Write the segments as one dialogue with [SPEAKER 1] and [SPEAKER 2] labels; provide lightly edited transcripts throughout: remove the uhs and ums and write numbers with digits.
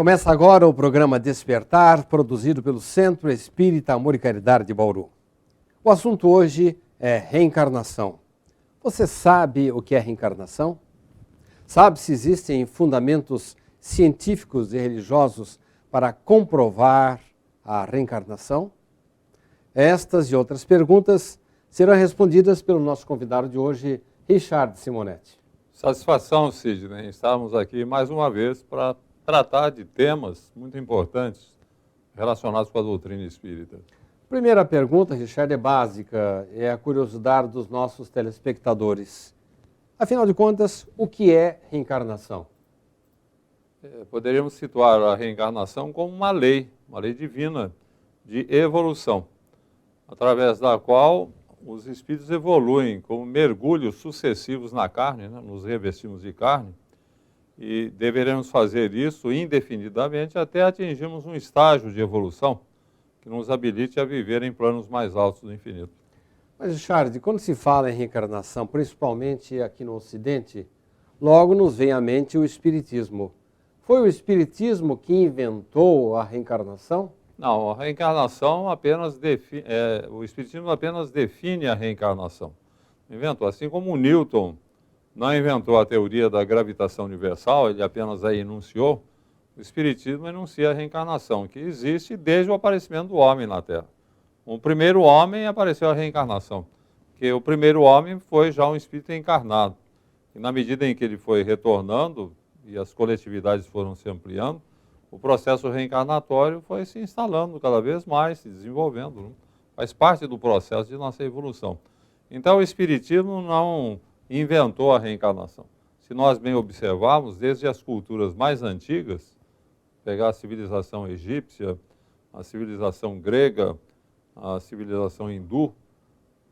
[SPEAKER 1] Começa agora o programa Despertar, produzido pelo Centro Espírita Amor e Caridade de Bauru. O assunto hoje é reencarnação. Você sabe o que é reencarnação? Sabe se existem fundamentos científicos e religiosos para comprovar a reencarnação? Estas e outras perguntas serão respondidas pelo nosso convidado de hoje, Richard Simonetti.
[SPEAKER 2] Satisfação, Sidney. Estamos aqui mais uma vez para tratar de temas muito importantes relacionados com a doutrina espírita.
[SPEAKER 1] Primeira pergunta, Richard, é básica, é a curiosidade dos nossos telespectadores. Afinal de contas, o que é reencarnação?
[SPEAKER 2] Poderíamos situar a reencarnação como uma lei divina de evolução, através da qual os espíritos evoluem como mergulhos sucessivos na carne, nos revestimos de carne, e deveremos fazer isso indefinidamente até atingirmos um estágio de evolução que nos habilite a viver em planos mais altos do infinito.
[SPEAKER 1] Mas, Richard, quando se fala em reencarnação, principalmente aqui no Ocidente, logo nos vem à mente o Espiritismo. Foi o Espiritismo que inventou a reencarnação?
[SPEAKER 2] Não, a reencarnação o Espiritismo apenas define a reencarnação. Inventou, assim como o Newton não inventou a teoria da gravitação universal, ele apenas a enunciou. O Espiritismo enuncia a reencarnação, que existe desde o aparecimento do homem na Terra. O primeiro homem apareceu a reencarnação, porque o primeiro homem foi já um espírito encarnado. E na medida em que ele foi retornando e as coletividades foram se ampliando, o processo reencarnatório foi se instalando cada vez mais, se desenvolvendo. Faz parte do processo de nossa evolução. Então o Espiritismo não inventou a reencarnação. Se nós bem observarmos, desde as culturas mais antigas, pegar a civilização egípcia, a civilização grega, a civilização hindu,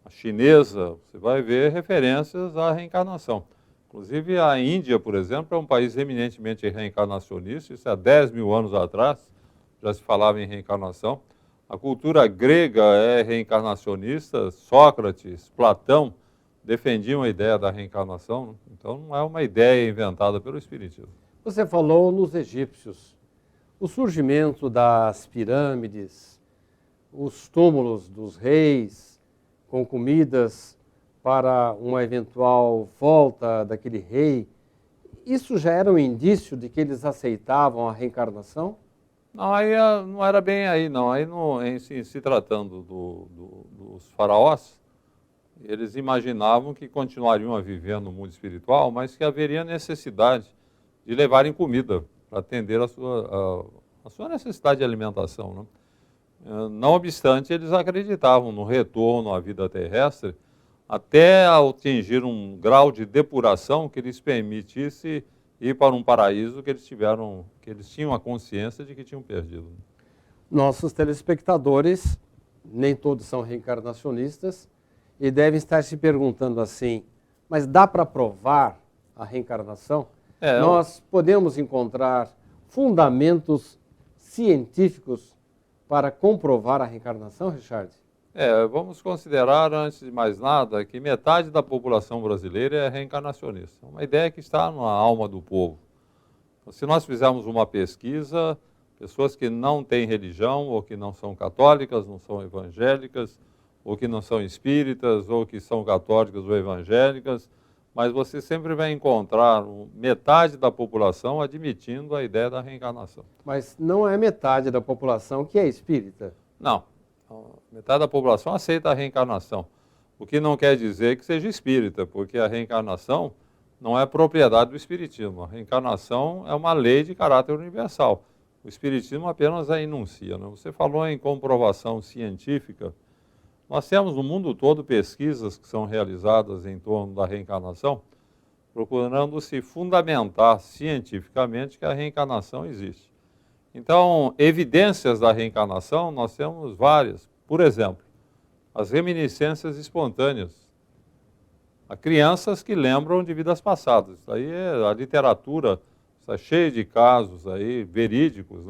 [SPEAKER 2] a chinesa, você vai ver referências à reencarnação. Inclusive a Índia, por exemplo, é um país eminentemente reencarnacionista, isso há 10 mil anos atrás já se falava em reencarnação. A cultura grega é reencarnacionista, Sócrates, Platão defendiam a ideia da reencarnação, então não é uma ideia inventada pelo Espiritismo.
[SPEAKER 1] Você falou nos egípcios. O surgimento das pirâmides, os túmulos dos reis, com comidas para uma eventual volta daquele rei, isso já era um indício de que eles aceitavam a reencarnação?
[SPEAKER 2] Não, aí não era bem aí, não. Aí se tratando dos faraós, eles imaginavam que continuariam a viver no mundo espiritual, mas que haveria necessidade de levarem comida para atender a sua necessidade de alimentação. Não obstante, eles acreditavam no retorno à vida terrestre até atingir um grau de depuração que lhes permitisse ir para um paraíso que eles tinham a consciência de que tinham perdido.
[SPEAKER 1] Nossos telespectadores, nem todos são reencarnacionistas, e devem estar se perguntando assim, mas dá para provar a reencarnação? Nós podemos encontrar fundamentos científicos para comprovar a reencarnação, Richard?
[SPEAKER 2] Vamos considerar, antes de mais nada, que metade da população brasileira é reencarnacionista. Uma ideia que está na alma do povo. Então, se nós fizermos uma pesquisa, pessoas que não têm religião, ou que não são católicas, não são evangélicas, ou que não são espíritas, ou que são católicas ou evangélicas, mas você sempre vai encontrar metade da população admitindo a ideia da reencarnação.
[SPEAKER 1] Mas não é metade da população que é espírita?
[SPEAKER 2] Não. Metade da população aceita a reencarnação, o que não quer dizer que seja espírita, porque a reencarnação não é propriedade do espiritismo. A reencarnação é uma lei de caráter universal. O espiritismo apenas a enuncia. Você falou em comprovação científica. Nós temos no mundo todo pesquisas que são realizadas em torno da reencarnação, procurando se fundamentar cientificamente que a reencarnação existe. Então, evidências da reencarnação nós temos várias. Por exemplo, as reminiscências espontâneas. Há crianças que lembram de vidas passadas. Isso aí a literatura está cheia de casos aí, verídicos,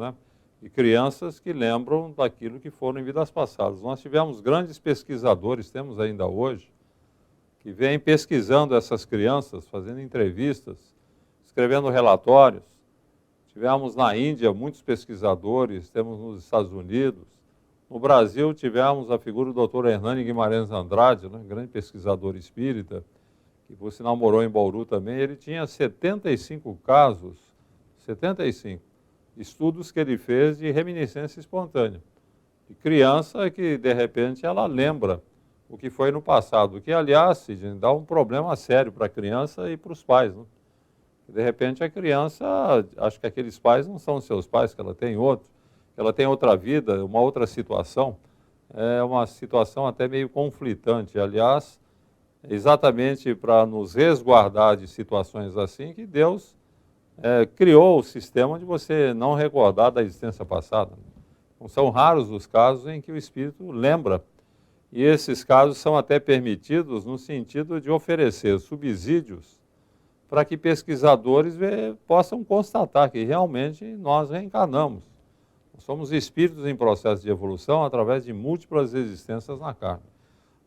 [SPEAKER 2] de crianças que lembram daquilo que foram em vidas passadas. Nós tivemos grandes pesquisadores, temos ainda hoje, que vêm pesquisando essas crianças, fazendo entrevistas, escrevendo relatórios tivemos na Índia muitos pesquisadores, temos nos Estados Unidos. No Brasil tivemos a figura do Dr. Hernani Guimarães Andrade, né, grande pesquisador espírita, que por sinal morou em Bauru também. Ele tinha 75 casos, 75 estudos que ele fez de reminiscência espontânea. De criança que, de repente, ela lembra o que foi no passado, o que, aliás, Sidney, dá um problema sério para a criança e para os pais, né? De repente, a criança acha que aqueles pais não são seus pais, que ela tem outro, que ela tem outra vida, uma outra situação. É uma situação até meio conflitante. Aliás, exatamente para nos resguardar de situações assim que Deus criou o sistema de você não recordar da existência passada. Então, são raros os casos em que o espírito lembra. E esses casos são até permitidos no sentido de oferecer subsídios para que pesquisadores possam constatar que realmente nós reencarnamos. Nós somos espíritos em processo de evolução através de múltiplas existências na carne.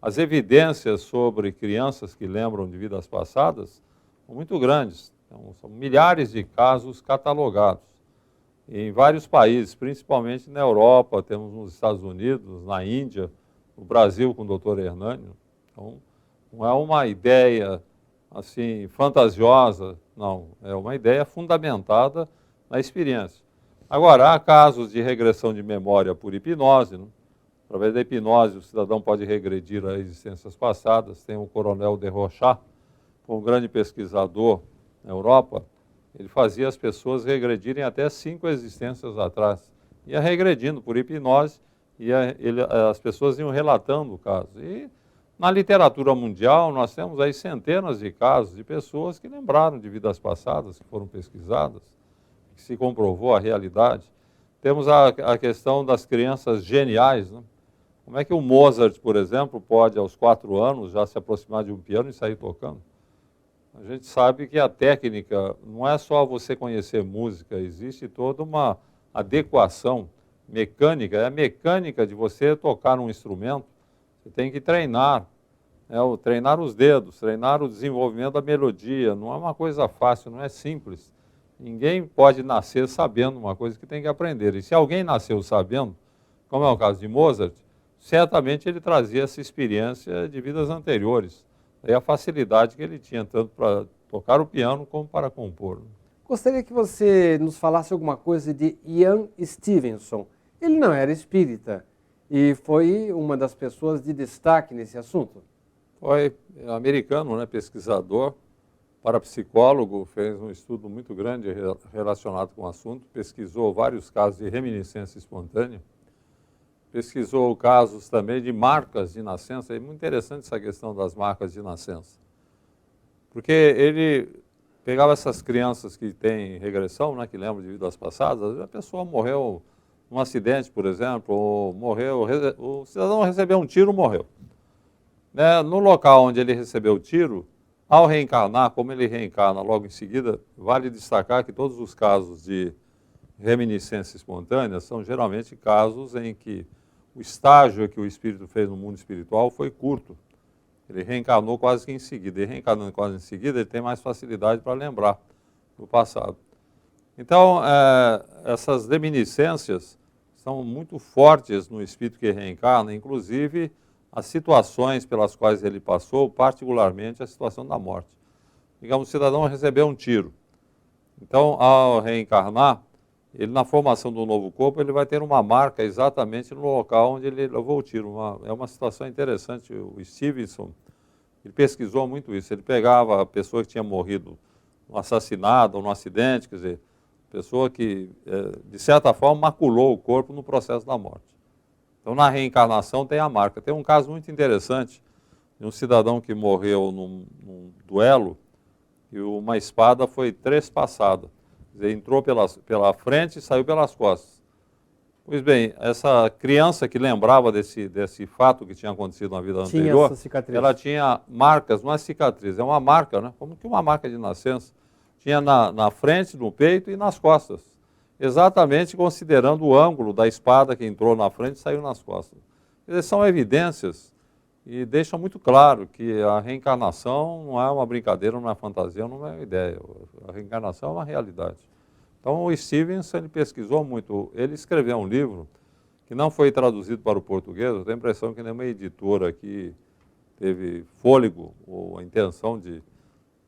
[SPEAKER 2] As evidências sobre crianças que lembram de vidas passadas são muito grandes. Então, são milhares de casos catalogados. Em vários países, principalmente na Europa, temos nos Estados Unidos, na Índia, no Brasil com o Dr. Hernani. Então, não é uma ideia assim fantasiosa, não. É uma ideia fundamentada na experiência. Agora, há casos de regressão de memória por hipnose, né? Através da hipnose, o cidadão pode regredir a existências passadas. Tem o coronel de Rochat, um grande pesquisador na Europa, ele fazia as pessoas regredirem até 5 existências atrás. Ia regredindo por hipnose e as pessoas iam relatando o caso. E na literatura mundial nós temos aí centenas de casos de pessoas que lembraram de vidas passadas, que foram pesquisadas, que se comprovou a realidade. Temos a questão das crianças geniais, né? Como é que o Mozart, por exemplo, pode aos 4 anos já se aproximar de um piano e sair tocando? A gente sabe que a técnica não é só você conhecer música, existe toda uma adequação mecânica, é a mecânica de você tocar um instrumento, você tem que treinar, treinar os dedos, treinar o desenvolvimento da melodia, não é uma coisa fácil, não é simples. Ninguém pode nascer sabendo uma coisa que tem que aprender, e se alguém nasceu sabendo, como é o caso de Mozart, certamente ele trazia essa experiência de vidas anteriores. É a facilidade que ele tinha, tanto para tocar o piano como para compor.
[SPEAKER 1] Gostaria que você nos falasse alguma coisa de Ian Stevenson. Ele não era espírita e foi uma das pessoas de destaque nesse assunto.
[SPEAKER 2] Foi americano, né, pesquisador, parapsicólogo, fez um estudo muito grande relacionado com o assunto, pesquisou vários casos de reminiscência espontânea, pesquisou casos também de marcas de nascença. É muito interessante essa questão das marcas de nascença. Porque ele pegava essas crianças que têm regressão, né, que lembram de vidas passadas, a pessoa morreu num acidente, por exemplo, ou morreu, o cidadão recebeu um tiro, morreu. Né, no local onde ele recebeu o tiro, ao reencarnar, como ele reencarna logo em seguida, vale destacar que todos os casos de reminiscência espontânea são geralmente casos em que o estágio que o espírito fez no mundo espiritual foi curto. Ele reencarnou quase que em seguida. E reencarnando quase em seguida, ele tem mais facilidade para lembrar do passado. Então, essas reminiscências são muito fortes no espírito que reencarna, inclusive as situações pelas quais ele passou, particularmente a situação da morte. Digamos, o cidadão recebeu um tiro. Então, ao reencarnar, ele, na formação do novo corpo, ele vai ter uma marca exatamente no local onde ele levou o tiro. É uma situação interessante. O Stevenson, ele pesquisou muito isso. Ele pegava a pessoa que tinha morrido no assassinado ou no acidente, quer dizer, pessoa que, de certa forma, maculou o corpo no processo da morte. Então, na reencarnação tem a marca. Tem um caso muito interessante de um cidadão que morreu num duelo e uma espada foi trespassada. Quer dizer, entrou pela frente e saiu pelas costas. Pois bem, essa criança que lembrava desse fato que tinha acontecido na vida anterior, ela tinha marcas, não é cicatriz, é uma marca, né? Como que uma marca de nascença. Tinha na frente, no peito e nas costas. Exatamente considerando o ângulo da espada que entrou na frente e saiu nas costas. Quer dizer, são evidências e deixam muito claro que a reencarnação não é uma brincadeira, não é fantasia, não é uma ideia. A reencarnação é uma realidade. Então o Stevenson ele pesquisou muito, ele escreveu um livro que não foi traduzido para o português, eu tenho a impressão que nenhuma editora aqui teve fôlego ou a intenção de...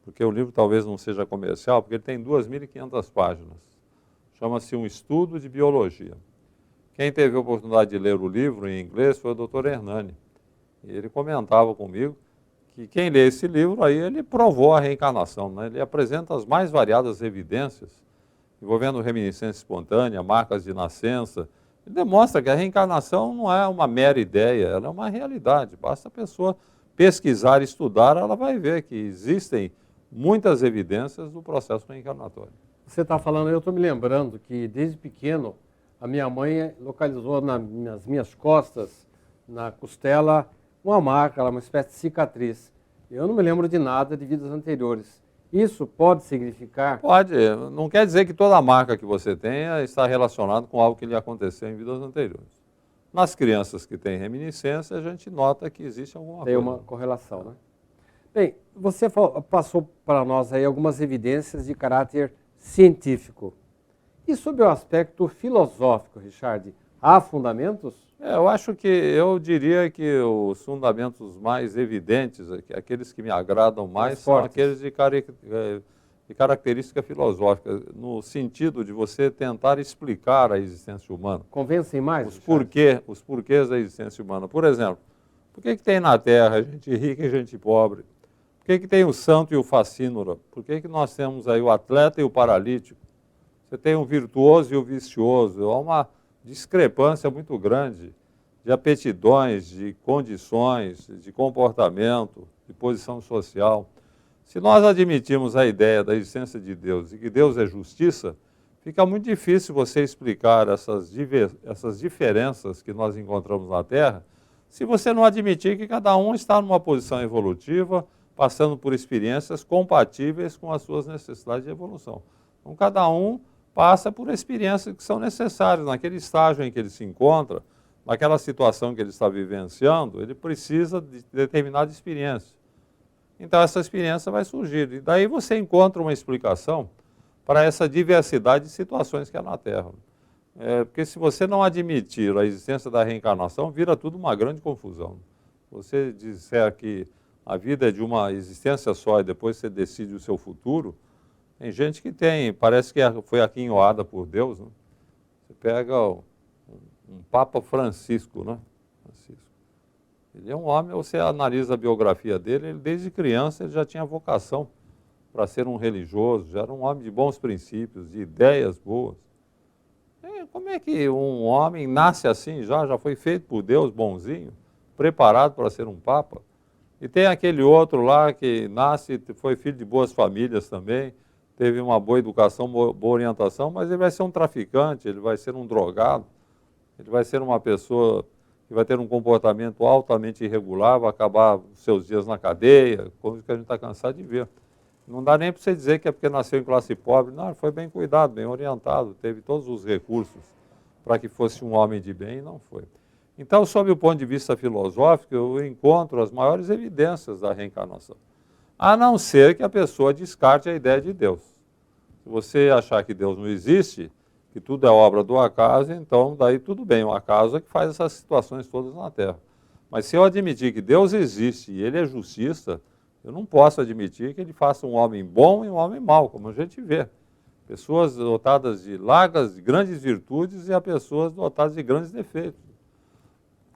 [SPEAKER 2] Porque o livro talvez não seja comercial, porque ele tem 2.500 páginas. Chama-se Um Estudo de Biologia. Quem teve a oportunidade de ler o livro em inglês foi o Dr. Hernani. Ele comentava comigo que quem lê esse livro aí, ele provou a reencarnação, né? Ele apresenta as mais variadas evidências envolvendo reminiscência espontânea, marcas de nascença. Ele demonstra que a reencarnação não é uma mera ideia, ela é uma realidade. Basta a pessoa pesquisar e estudar, ela vai ver que existem muitas evidências do processo reencarnatório.
[SPEAKER 1] Você está falando, eu estou me lembrando que desde pequeno a minha mãe localizou nas minhas costas, na costela, uma marca, uma espécie de cicatriz. Eu não me lembro de nada de vidas anteriores. Isso pode significar...
[SPEAKER 2] Pode, não quer dizer que toda marca que você tenha está relacionada com algo que lhe aconteceu em vidas anteriores. Nas crianças que têm reminiscência, a gente nota que existe alguma coisa.
[SPEAKER 1] Tem uma correlação, né? Bem, você passou para nós aí algumas evidências de caráter científico. E sobre o aspecto filosófico, Richard, há fundamentos?
[SPEAKER 2] Eu diria que os fundamentos mais evidentes, aqueles que me agradam mais, são aqueles de característica filosófica, no sentido de você tentar explicar a existência humana.
[SPEAKER 1] Convencem mais?
[SPEAKER 2] Os porquês da existência humana. Por exemplo, por que tem na Terra gente rica e gente pobre? Por que tem o santo e o facínora? Por que nós temos aí o atleta e o paralítico? Você tem o virtuoso e o vicioso. Há uma discrepância muito grande de aptidões, de condições, de comportamento, de posição social. Se nós admitirmos a ideia da existência de Deus e que Deus é justiça, fica muito difícil você explicar essas diferenças que nós encontramos na Terra, se você não admitir que cada um está numa posição evolutiva, passando por experiências compatíveis com as suas necessidades de evolução. Então, cada um passa por experiências que são necessárias. Naquele estágio em que ele se encontra, naquela situação que ele está vivenciando, ele precisa de determinada experiência. Então, essa experiência vai surgir. E daí você encontra uma explicação para essa diversidade de situações que há na Terra. Porque se você não admitir a existência da reencarnação, vira tudo uma grande confusão. Você disser que a vida é de uma existência só e depois você decide o seu futuro, tem gente que parece que foi aquinhoada por Deus, né? Você pega um Papa Francisco, né? Ele é um homem, você analisa a biografia dele, ele desde criança ele já tinha vocação para ser um religioso, já era um homem de bons princípios, de ideias boas. Como é que um homem nasce assim já foi feito por Deus, bonzinho, preparado para ser um Papa? E tem aquele outro lá que foi filho de boas famílias também, teve uma boa educação, boa orientação, mas ele vai ser um traficante, ele vai ser um drogado, ele vai ser uma pessoa que vai ter um comportamento altamente irregular, vai acabar os seus dias na cadeia, coisa que a gente está cansado de ver. Não dá nem para você dizer que é porque nasceu em classe pobre, não, ele foi bem cuidado, bem orientado, teve todos os recursos para que fosse um homem de bem e não foi. Então, sob o ponto de vista filosófico, eu encontro as maiores evidências da reencarnação. A não ser que a pessoa descarte a ideia de Deus. Se você achar que Deus não existe, que tudo é obra do acaso, então daí tudo bem, o acaso é que faz essas situações todas na Terra. Mas se eu admitir que Deus existe e Ele é justiça, eu não posso admitir que Ele faça um homem bom e um homem mau, como a gente vê. Pessoas dotadas de largas, de grandes virtudes e há pessoas dotadas de grandes defeitos.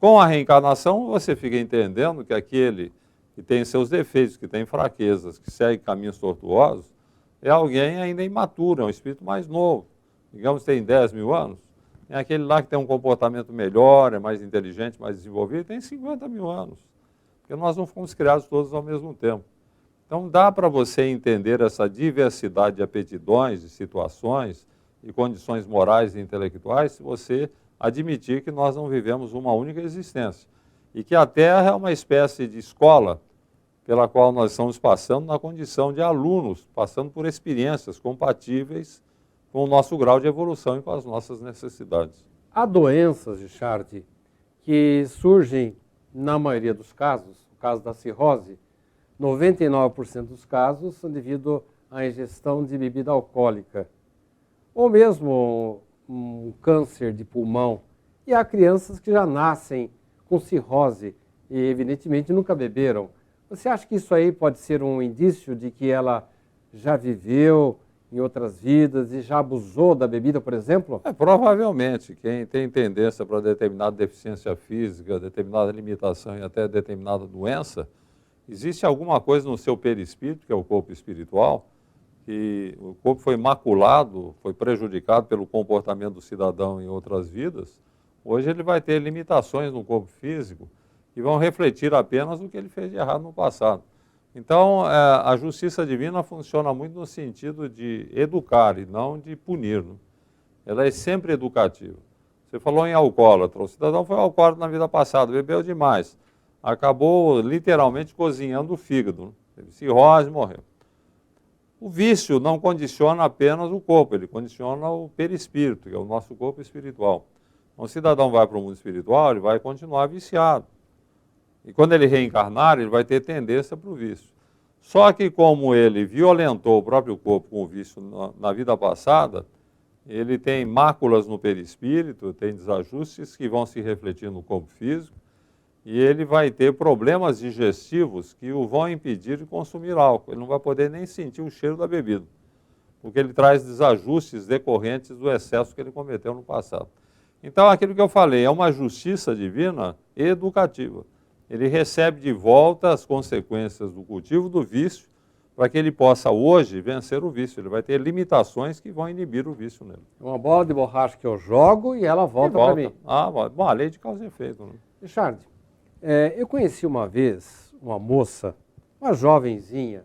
[SPEAKER 2] Com a reencarnação, você fica entendendo que aquele que tem seus defeitos, que tem fraquezas, que segue caminhos tortuosos, é alguém ainda imaturo, é um espírito mais novo. Digamos que tem 10 mil anos. Tem aquele lá que tem um comportamento melhor, é mais inteligente, mais desenvolvido, tem 50 mil anos. Porque nós não fomos criados todos ao mesmo tempo. Então dá para você entender essa diversidade de aptidões, de situações e condições morais e intelectuais se você admitir que nós não vivemos uma única existência e que a Terra é uma espécie de escola pela qual nós estamos passando na condição de alunos, passando por experiências compatíveis com o nosso grau de evolução e com as nossas necessidades.
[SPEAKER 1] Há doenças, Richard, que surgem na maioria dos casos, o caso da cirrose, 99% dos casos são devido à ingestão de bebida alcoólica. ou mesmo um câncer de pulmão. E há crianças que já nascem com cirrose e, evidentemente, nunca beberam. Você acha que isso aí pode ser um indício de que ela já viveu em outras vidas e já abusou da bebida, por exemplo?
[SPEAKER 2] Provavelmente, quem tem tendência para determinada deficiência física, determinada limitação e até determinada doença, existe alguma coisa no seu perispírito, que é o corpo espiritual, que o corpo foi maculado, foi prejudicado pelo comportamento do cidadão em outras vidas. Hoje ele vai ter limitações no corpo físico que vão refletir apenas o que ele fez de errado no passado. Então, a justiça divina funciona muito no sentido de educar e não de punir, né? Ela é sempre educativa. Você falou em alcoólatra, o cidadão foi alcoólatra na vida passada, bebeu demais, acabou literalmente cozinhando o fígado, né? Teve cirrose e morreu. O vício não condiciona apenas o corpo, ele condiciona o perispírito, que é o nosso corpo espiritual. Então, o cidadão vai para o mundo espiritual, ele vai continuar viciado. E quando ele reencarnar, ele vai ter tendência para o vício. Só que como ele violentou o próprio corpo com o vício na vida passada, ele tem máculas no perispírito, tem desajustes que vão se refletir no corpo físico, e ele vai ter problemas digestivos que o vão impedir de consumir álcool. Ele não vai poder nem sentir o cheiro da bebida, porque ele traz desajustes decorrentes do excesso que ele cometeu no passado. Então, aquilo que eu falei é uma justiça divina educativa. Ele recebe de volta as consequências do cultivo do vício para que ele possa hoje vencer o vício. Ele vai ter limitações que vão inibir o vício nele.
[SPEAKER 1] Uma bola de borracha que eu jogo e ela volta para mim.
[SPEAKER 2] Bom, a lei de causa e efeito, né?
[SPEAKER 1] Richard, eu conheci uma vez uma moça, uma jovenzinha,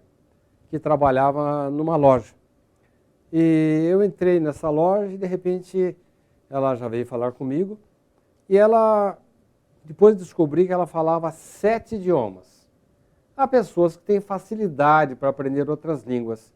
[SPEAKER 1] que trabalhava numa loja. E eu entrei nessa loja e, de repente, ela já veio falar comigo. E ela, depois descobri que ela falava 7 idiomas. Há pessoas que têm facilidade para aprender outras línguas.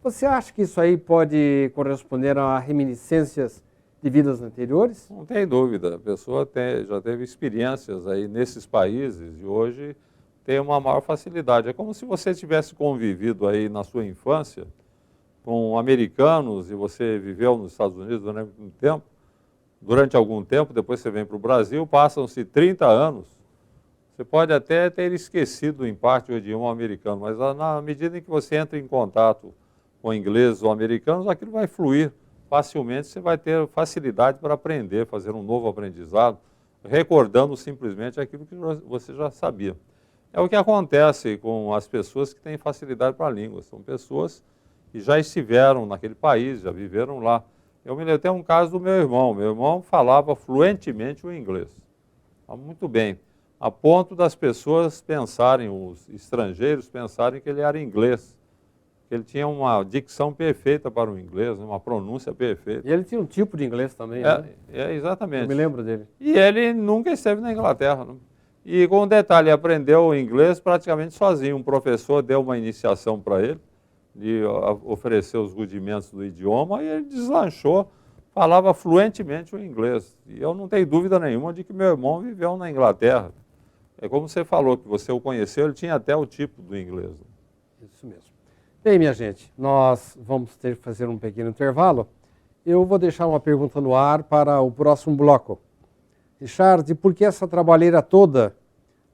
[SPEAKER 1] Você acha que isso aí pode corresponder a reminiscências de vidas anteriores?
[SPEAKER 2] Não tem dúvida. A pessoa já teve experiências aí nesses países e hoje tem uma maior facilidade. É como se você tivesse convivido aí na sua infância com americanos e você viveu nos Estados Unidos durante algum tempo, depois você vem para o Brasil, passam-se 30 anos, você pode até ter esquecido em parte o idioma americano, mas na medida em que você entra em contato com ingleses ou americanos, aquilo vai fluir facilmente, você vai ter facilidade para aprender, fazer um novo aprendizado, recordando simplesmente aquilo que você já sabia. É o que acontece com as pessoas que têm facilidade para a língua, são pessoas que já estiveram naquele país, já viveram lá. Eu me lembro até um caso do meu irmão falava fluentemente o inglês, muito bem, a ponto das pessoas pensarem, os estrangeiros pensarem que ele era inglês, que ele tinha uma dicção perfeita para o inglês, uma pronúncia perfeita.
[SPEAKER 1] E ele tinha um tipo de inglês também, né?
[SPEAKER 2] Exatamente.
[SPEAKER 1] Eu me lembro dele.
[SPEAKER 2] E ele nunca esteve na Inglaterra, né? E com um detalhe, aprendeu o inglês praticamente sozinho, um professor deu uma iniciação para ele, de oferecer os rudimentos do idioma, e ele deslanchou, falava fluentemente o inglês. E eu não tenho dúvida nenhuma de que meu irmão viveu na Inglaterra. É como você falou, que você o conheceu, ele tinha até o tipo do inglês.
[SPEAKER 1] Isso mesmo. Bem, minha gente, nós vamos ter que fazer um pequeno intervalo. Eu vou deixar uma pergunta no ar para o próximo bloco. Richard, por que essa trabalheira toda?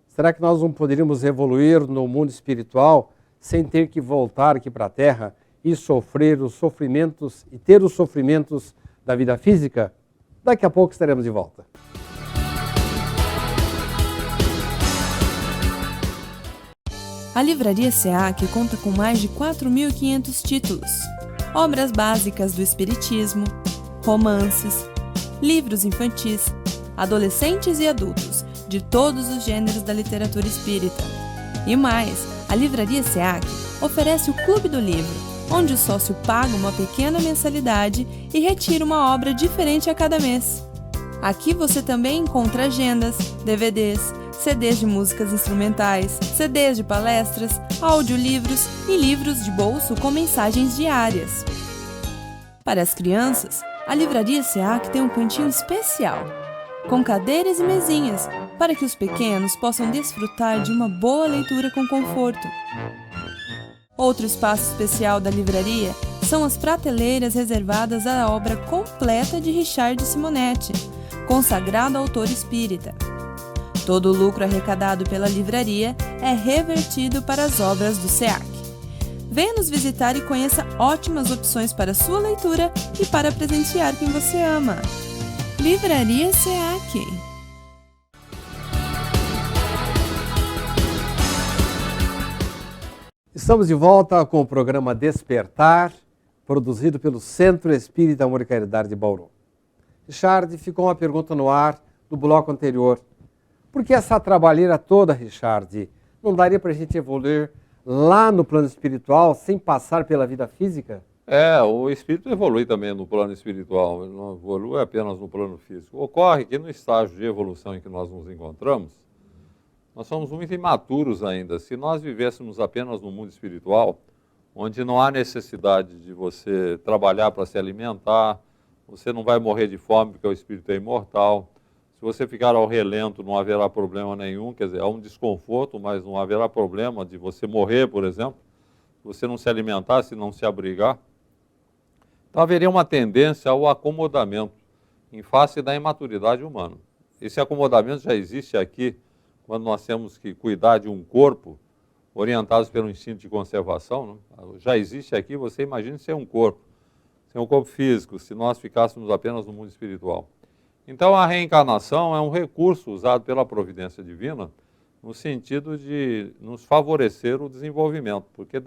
[SPEAKER 1] Será que nós não poderíamos evoluir no mundo espiritual sem ter que voltar aqui para a Terra e sofrer os sofrimentos e ter os sofrimentos da vida física? Daqui a pouco estaremos de volta.
[SPEAKER 3] A Livraria SEAC conta com mais de 4.500 títulos, obras básicas do Espiritismo, romances, livros infantis, adolescentes e adultos, de todos os gêneros da literatura espírita. E mais, a Livraria SEAC oferece o Clube do Livro, onde o sócio paga uma pequena mensalidade e retira uma obra diferente a cada mês. Aqui você também encontra agendas, DVDs, CDs de músicas instrumentais, CDs de palestras, audiolivros e livros de bolso com mensagens diárias. Para as crianças, a Livraria SEAC tem um cantinho especial, com cadeiras e mesinhas, para que os pequenos possam desfrutar de uma boa leitura com conforto. Outro espaço especial da livraria são as prateleiras reservadas à obra completa de Richard Simonetti, consagrado autor espírita. Todo o lucro arrecadado pela livraria é revertido para as obras do SEAC. Venha nos visitar e conheça ótimas opções para sua leitura e para presentear quem você ama. Livraria SEAC.
[SPEAKER 1] Estamos de volta com o programa Despertar, produzido pelo Centro Espírita Amor e Caridade de Bauru. Richard, ficou uma pergunta no ar do bloco anterior. Por que essa trabalheira toda, Richard? Não daria para a gente evoluir lá no plano espiritual sem passar pela vida física?
[SPEAKER 2] O espírito evolui também no plano espiritual, ele não evolui apenas no plano físico. Ocorre que no estágio de evolução em que nós nos encontramos, nós somos muito imaturos ainda. Se nós vivêssemos apenas no mundo espiritual, onde não há necessidade de você trabalhar para se alimentar, você não vai morrer de fome porque o espírito é imortal. Se você ficar ao relento, não haverá problema nenhum, quer dizer, há um desconforto, mas não haverá problema de você morrer, por exemplo, se você não se alimentar, se não se abrigar. Então haveria uma tendência ao acomodamento em face da imaturidade humana. Esse acomodamento já existe aqui, quando nós temos que cuidar de um corpo, orientados pelo instinto de conservação, né? Já existe aqui, você imagine ser um corpo físico, se nós ficássemos apenas no mundo espiritual. Então a reencarnação é um recurso usado pela providência divina no sentido de nos favorecer o desenvolvimento, porque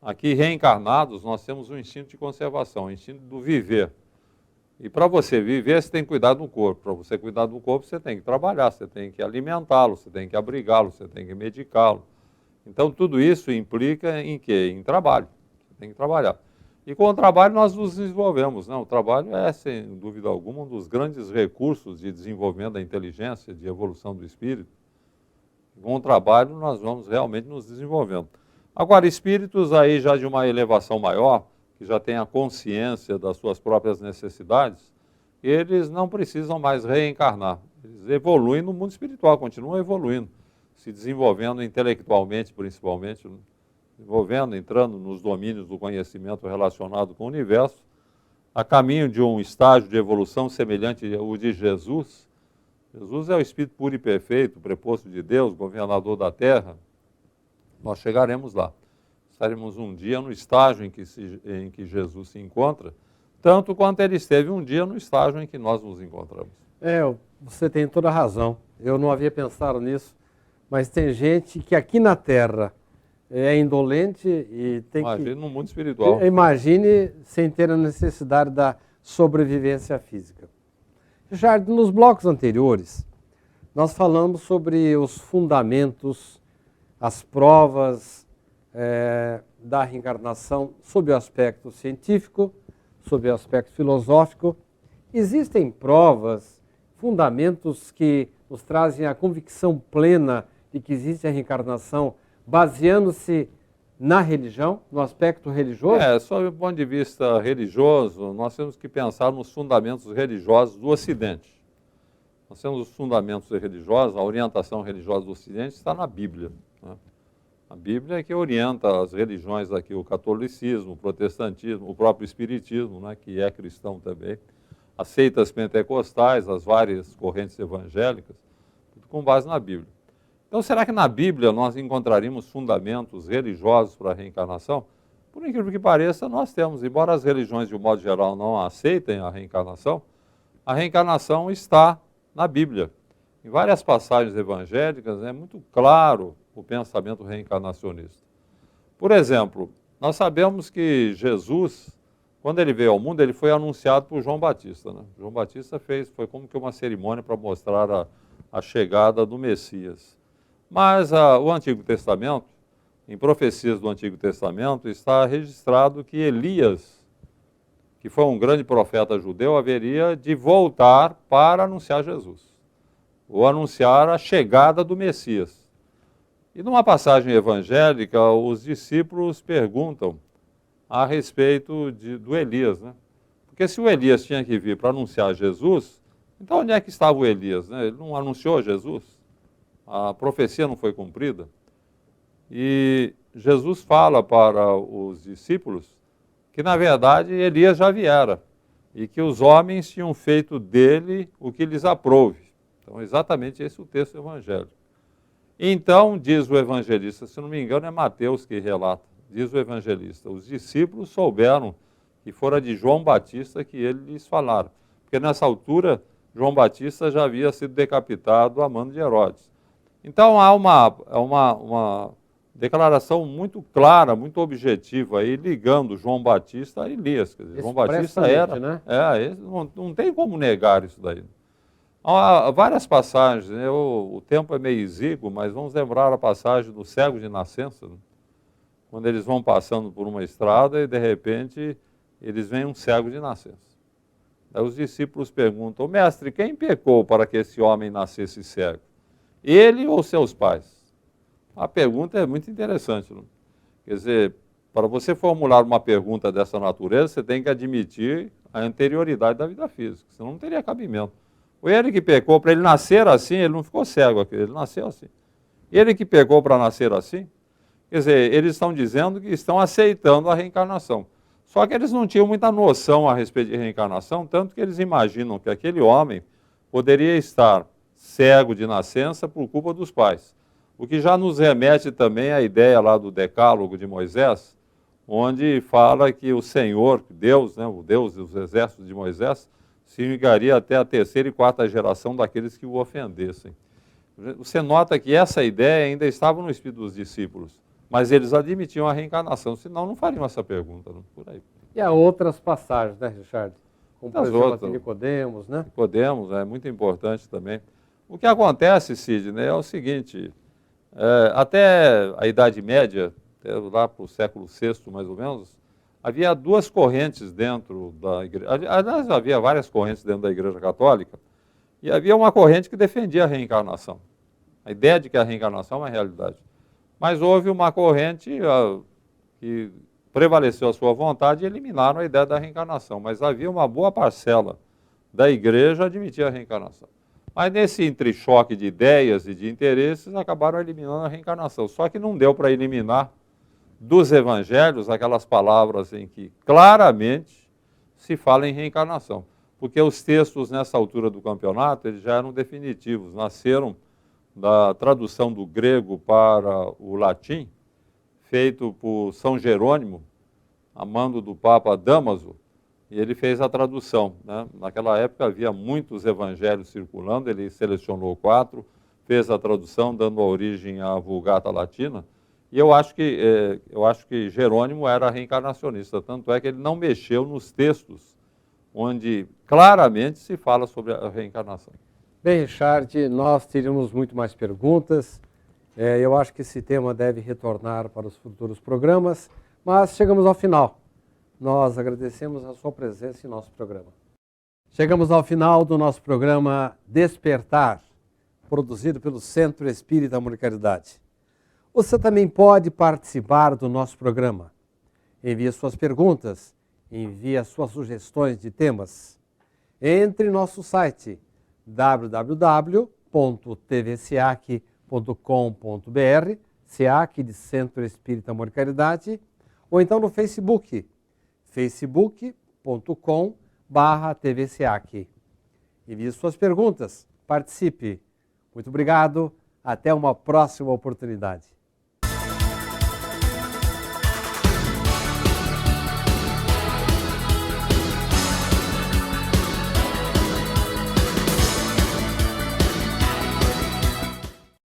[SPEAKER 2] aqui reencarnados nós temos um instinto de conservação, o instinto do viver. E para você viver, você tem que cuidar do corpo. Para você cuidar do corpo, você tem que trabalhar, você tem que alimentá-lo, você tem que abrigá-lo, você tem que medicá-lo. Então, tudo isso implica em quê? Em trabalho. Você tem que trabalhar. E com o trabalho nós nos desenvolvemos, né? O trabalho é, sem dúvida alguma, um dos grandes recursos de desenvolvimento da inteligência, de evolução do espírito. Com o trabalho nós vamos realmente nos desenvolvendo. Agora, espíritos aí já de uma elevação maior, que já têm a consciência das suas próprias necessidades, eles não precisam mais reencarnar. Eles evoluem no mundo espiritual, continuam evoluindo, se desenvolvendo intelectualmente, principalmente, desenvolvendo, entrando nos domínios do conhecimento relacionado com o universo, a caminho de um estágio de evolução semelhante ao de Jesus. Jesus é o Espírito puro e perfeito, preposto de Deus, governador da terra. Nós chegaremos lá. Estaremos um dia no estágio em que Jesus se encontra, tanto quanto ele esteve um dia no estágio em que nós nos encontramos.
[SPEAKER 1] Você tem toda a razão. Eu não havia pensado nisso, mas tem gente que aqui na Terra é indolente e tem
[SPEAKER 2] Imagine no mundo espiritual.
[SPEAKER 1] Imagine sem ter a necessidade da sobrevivência física. Richard, nos blocos anteriores, nós falamos sobre os fundamentos, as provas da reencarnação sob o aspecto científico, sob o aspecto filosófico. Existem provas, fundamentos que nos trazem a convicção plena de que existe a reencarnação, baseando-se na religião, no aspecto religioso?
[SPEAKER 2] Sob o ponto de vista religioso, nós temos que pensar nos fundamentos religiosos do Ocidente. Nós temos os fundamentos religiosos, a orientação religiosa do Ocidente está na Bíblia, né? A Bíblia é que orienta as religiões aqui, o catolicismo, o protestantismo, o próprio espiritismo, né, que é cristão também, as seitas pentecostais, as várias correntes evangélicas, tudo com base na Bíblia. Então, será que na Bíblia nós encontraríamos fundamentos religiosos para a reencarnação? Por incrível que pareça, nós temos, embora as religiões de um modo geral não aceitem a reencarnação está na Bíblia. Em várias passagens evangélicas é muito claro o pensamento reencarnacionista. Por exemplo, nós sabemos que Jesus, quando ele veio ao mundo, ele foi anunciado por João Batista, né? João Batista foi como que uma cerimônia para mostrar a chegada do Messias. Mas o Antigo Testamento, em profecias do Antigo Testamento, está registrado que Elias, que foi um grande profeta judeu, haveria de voltar para anunciar Jesus, ou anunciar a chegada do Messias. E numa passagem evangélica, os discípulos perguntam a respeito do Elias, né? Porque se o Elias tinha que vir para anunciar Jesus, então onde é que estava o Elias, né? Ele não anunciou Jesus? A profecia não foi cumprida? E Jesus fala para os discípulos que na verdade Elias já viera e que os homens tinham feito dele o que lhes aprouve. Então, exatamente esse é o texto do Evangelho. Então, diz o evangelista, se não me engano é Mateus que relata, diz o evangelista, os discípulos souberam que fora de João Batista que ele lhes falara, porque nessa altura João Batista já havia sido decapitado a mando de Herodes. Então há uma declaração muito clara, muito objetiva aí, ligando João Batista a Elias. Quer dizer, João Batista era, né? Não tem como negar isso daí. Há várias passagens, né? O tempo é meio exíguo, mas vamos lembrar a passagem do cego de nascença, né? Quando eles vão passando por uma estrada e de repente eles veem um cego de nascença. Aí os discípulos perguntam, mestre, quem pecou para que esse homem nascesse cego? Ele ou seus pais? A pergunta é muito interessante, né? Quer dizer, para você formular uma pergunta dessa natureza, você tem que admitir a anterioridade da vida física, senão não teria cabimento. Foi ele que pecou para ele nascer assim, ele não ficou cego aqui, ele nasceu assim. Ele que pecou para nascer assim, quer dizer, eles estão dizendo que estão aceitando a reencarnação. Só que eles não tinham muita noção a respeito de reencarnação, tanto que eles imaginam que aquele homem poderia estar cego de nascença por culpa dos pais. O que já nos remete também à ideia lá do Decálogo de Moisés, onde fala que o Senhor, Deus, né, o Deus dos exércitos de Moisés, se vingaria até a terceira e quarta geração daqueles que o ofendessem. Você nota que essa ideia ainda estava no espírito dos discípulos, mas eles admitiam a reencarnação, senão não fariam essa pergunta, não, por aí.
[SPEAKER 1] E há outras passagens, né, Richard? Como, por exemplo,
[SPEAKER 2] outras.
[SPEAKER 1] Nicodemos, né?
[SPEAKER 2] Nicodemos, é muito importante também. O que acontece, Sidney, é o seguinte, até a Idade Média, lá para o século VI, mais ou menos, havia duas correntes dentro da igreja. Aliás, havia várias correntes dentro da Igreja Católica, e havia uma corrente que defendia a reencarnação. A ideia de que a reencarnação é uma realidade. Mas houve uma corrente que prevaleceu a sua vontade e eliminaram a ideia da reencarnação. Mas havia uma boa parcela da igreja que admitia a reencarnação. Mas nesse entrechoque de ideias e de interesses, acabaram eliminando a reencarnação. Só que não deu para eliminar dos evangelhos aquelas palavras em que claramente se fala em reencarnação. Porque os textos nessa altura do campeonato eles já eram definitivos, nasceram da tradução do grego para o latim, feito por São Jerônimo, a mando do Papa Damaso, e ele fez a tradução, né? Naquela época havia muitos evangelhos circulando, ele selecionou 4, fez a tradução, dando origem à Vulgata Latina, e eu acho que Jerônimo era reencarnacionista, tanto é que ele não mexeu nos textos onde claramente se fala sobre a reencarnação.
[SPEAKER 1] Bem, Richard, nós teríamos muito mais perguntas. Eu acho que esse tema deve retornar para os futuros programas, mas chegamos ao final. Nós agradecemos a sua presença em nosso programa. Chegamos ao final do nosso programa Despertar, produzido pelo Centro Espírita Amor e Caridade. Você também pode participar do nosso programa. Envie suas perguntas, envie as suas sugestões de temas. Entre em nosso site www.tvseac.com.br, SEAC de Centro Espírita Amor e Caridade, ou então no Facebook, facebook.com/tvseac. Envie suas perguntas, participe. Muito obrigado, até uma próxima oportunidade.